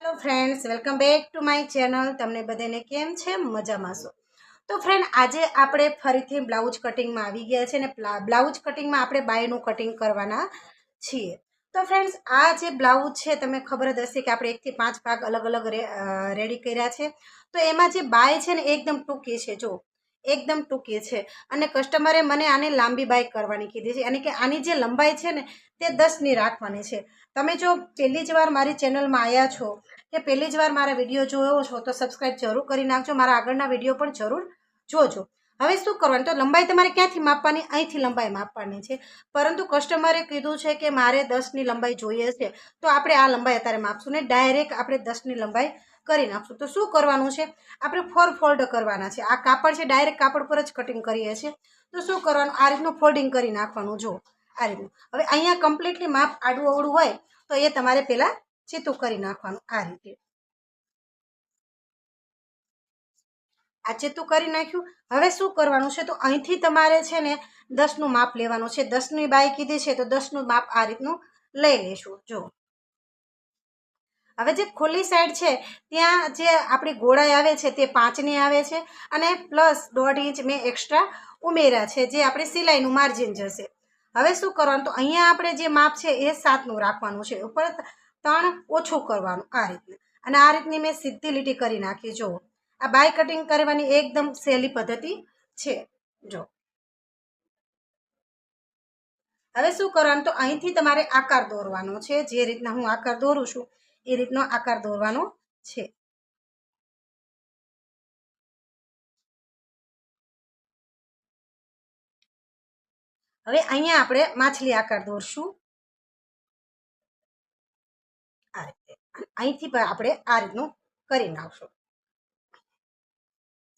Hello friends, welcome back to my channel. તમને બધાને કેમ છે? મજામાં છો? તો ફ્રેન્ડ, આજે આપણે ફરીથી બ્લાઉઝ કટિંગમાં આવી ગયા છે ને બ્લાઉઝ કટિંગમાં આપણે બાયનું કટિંગ કરવાના છીએ. તો ફ્રેન્ડ્સ, આ જે બ્લાઉઝ છે તમને ખબર જ હશે કે આપણે 1 થી 5 ભાગ અલગ અલગ રેડી કર્યા છે. તો એમાં જે બાય છે ને એકદમ ટૂંકી છે, જો એકદમ ટૂંકી છે. અને કસ્ટમરે મને આને લાંબી બાય કરવાની કીધી છે, અને કે આની જે લંબાઈ છે ને તે 10ની રાખવાની છે. તમે જો પહેલી જ વાર મારી ચેનલમાં આવ્યા છો કે પહેલી જ વાર મારા વિડીયો જોયો છો તો સબસ્ક્રાઈબ જરૂર કરી નાખજો. મારા આગળના વિડીયો પણ જરૂર જોજો. હવે શું કરવાનું, તો લંબાઈ તમારે ક્યાંથી માપવાની? અહીંથી લંબાઈ માપવાની છે. પરંતુ કસ્ટમરે કીધું છે કે મારે 10ની લંબાઈ જોઈએ છે, તો આપણે આ લંબાઈ અત્યારે માપશું ને ડાયરેક્ટ આપણે 10ની લંબાઈ કરી નાખશું. તો શું કરવાનું છે, આપણે 4 ફોલ્ડ કરવાના છે. આ કાપડ છે, ડાયરેક્ટ કાપડ પર જ કટિંગ કરીએ છીએ. તો શું કરવાનું, આ રીતનું ફોલ્ડિંગ કરી નાખવાનું. જો આ રીતનું. હવે અહીંયા કમ્પ્લીટલી માપ આડું અવળું હોય તો એ તમારે પહેલાં ચીતું કરી નાખવાનું. આ રીતે આ ચીતું કરી નાખ્યું. હવે શું કરવાનું છે, તો અહીંથી તમારે છે ને 10નું માપ લેવાનું છે. 10ની બાય કીધી છે તો 10નું માપ આ રીતનું લઈ લેશું. જો હવે જે ખુલ્લી સાઈડ છે ત્યાં જે આપણી ગોળાઈ આવે છે તે 5ની આવે છે, અને પ્લસ 1.5 ઇંચ મેં એક્સ્ટ્રા ઉમેર્યા છે, જે આપણે સિલાઈનું માર્જિન જશે. હવે શું કરવાનું, તો અહીંયા આપણે જે માપ છે એ 7નું રાખવાનું છે, ઉપર 3 ઓછું કરવાનું આ રીતનું. અને આ રીતની મેં સીધી લીટી કરી નાખી. જો આ બાય કટિંગ કરવાની એકદમ સહેલી પદ્ધતિ છે. જો હવે શું કરવાનું, તો અહીંથી તમારે આકાર દોરવાનો છે. જે રીતના હું આકાર દોરું છું એ રીતનો આકાર દોરવાનો છે. હવે અહીંયા આપણે માછલી આકાર દોરશું આ રીતે. અહીંથી પણ આપણે આ રીતનું કરી નાખશું.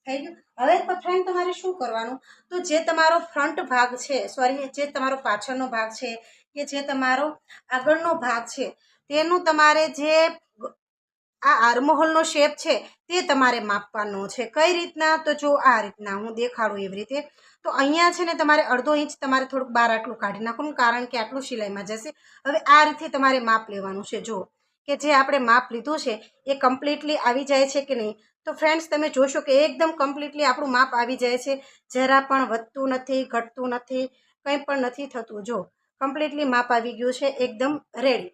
થઈ ગયું. હવે ફ્રેન્ડ તમારે શું કરવાનું, તો જે તમારો ફ્રન્ટ ભાગ છે, સોરી જે તમારો પાછળનો ભાગ છે કે જે તમારો આગળનો ભાગ છે, તેનું તમારે જે આ આર્મહોલનો શેપ છે તે તમારે માપવાનો છે. કઈ રીતના, તો જો આ રીતના હું દેખાડું એવી રીતે. તો અહીંયા છે ને તમારે 1/2 ઇંચ તમારે થોડુંક બહાર આટલું કાઢી નાખવાનું, કારણ કે આટલું સિલાઈમાં જશે. હવે આ રીતે તમારે માપ લેવાનું છે. જો કે જે આપણે માપ લીધું છે એ કમ્પ્લીટલી આવી જાય છે કે નહીં. તો ફ્રેન્ડ્સ, તમે જોશો કે એકદમ કમ્પ્લીટલી આપણું માપ આવી જાય છે. જરા પણ વધતું નથી, ઘટતું નથી, કંઈ પણ નથી થતું. જો કમ્પ્લીટલી માપ આવી ગયું છે, એકદમ રેડી.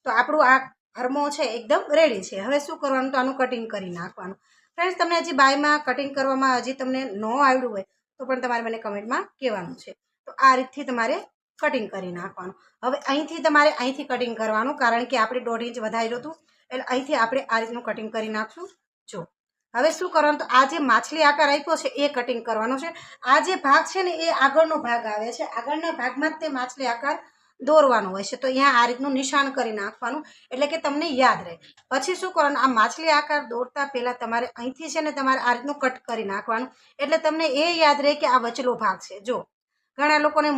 તો આપણું આ હરમો છે એકદમ રેડી છે. હવે શું કરવાનું, તો આનું કટિંગ કરી નાખવાનું. ફ્રેન્ડ્સ, તમને હજી બાયમાં કટિંગ કરવામાં હજી તમને ન આવડ્યું હોય તો પણ તમારે મને કમેન્ટમાં કહેવાનું છે. તો આ રીતથી તમારે કટિંગ કરી નાખવાનું. હવે અહીંથી તમારે અહીંથી કટિંગ કરવાનું, કારણ કે આપણે 1.5 ઇંચ વધારેલું હતું, એટલે અહીંથી આપણે આ રીતનું કટિંગ કરી નાખશું. જો હવે શું કરવાનું, તો આ જે માછલી આકાર આપ્યો છે એ કટિંગ કરવાનો છે. આ જે ભાગ છે ને એ આગળનો ભાગ આવે છે, આગળના ભાગમાં જ તે માછલી આકાર દોરવાનો હોય છે. તો અહીંયા આ રીતનું નિશાન કરી નાખવાનું, એટલે કે તમને યાદ રહે. પછી શું કરવાનું, આ માછલી આકાર દોરતા પહેલાં તમારે અહીંથી છે ને તમારે આ રીતનું કટ કરી નાખવાનું, એટલે તમને એ યાદ રહે કે આ વચલો ભાગ છે. જો ઘણા લોકોને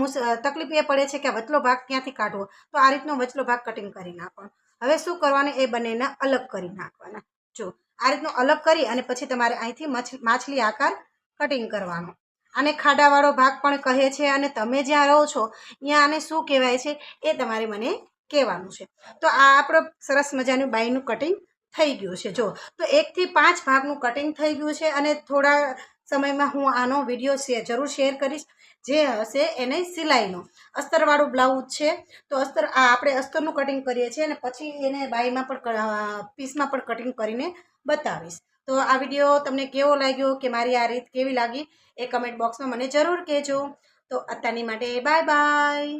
તકલીફ એ પડે છે કે વચલો ભાગ ક્યાંથી કાઢવો, તો આ રીતનો વચલો ભાગ કટિંગ કરી નાખવાનો. હવે શું કરવાનું, એ બંનેને અલગ કરી નાખવાના. જો આ રીતનું અલગ કરી અને પછી તમારે અહીંથી માછલી આકાર કટિંગ કરવાનો. આને ખાડાવાળો ભાગ પણ કહે છે, અને તમે જ્યાં રહો છો ત્યાં આને શું કહેવાય છે એ તમારે મને કહેવાનું છે. તો આ આપણો સરસ મજાનું બાયનું કટિંગ થઈ ગયું છે. જો તો 1 થી 5 ભાગનું કટિંગ થઈ ગયું છે, અને થોડા સમયમાં હું આનો વિડીયો જરૂર શેર કરીશ. જે હશે એને સિલાઈનો અસ્તરવાળું બ્લાઉઝ છે, તો આપણે અસ્તરનું કટિંગ કરીએ છીએ, અને પછી એને બાયમાં પણ પીસમાં પણ કટિંગ કરીને બતાવીશ. તો આ વિડીયો તમને કેવો લાગ્યો, કે મારી આ રીત કેવી લાગી, એ કમેન્ટ બોક્સમાં મને જરૂર કહેજો. તો અત્યારની માટે બાય બાય.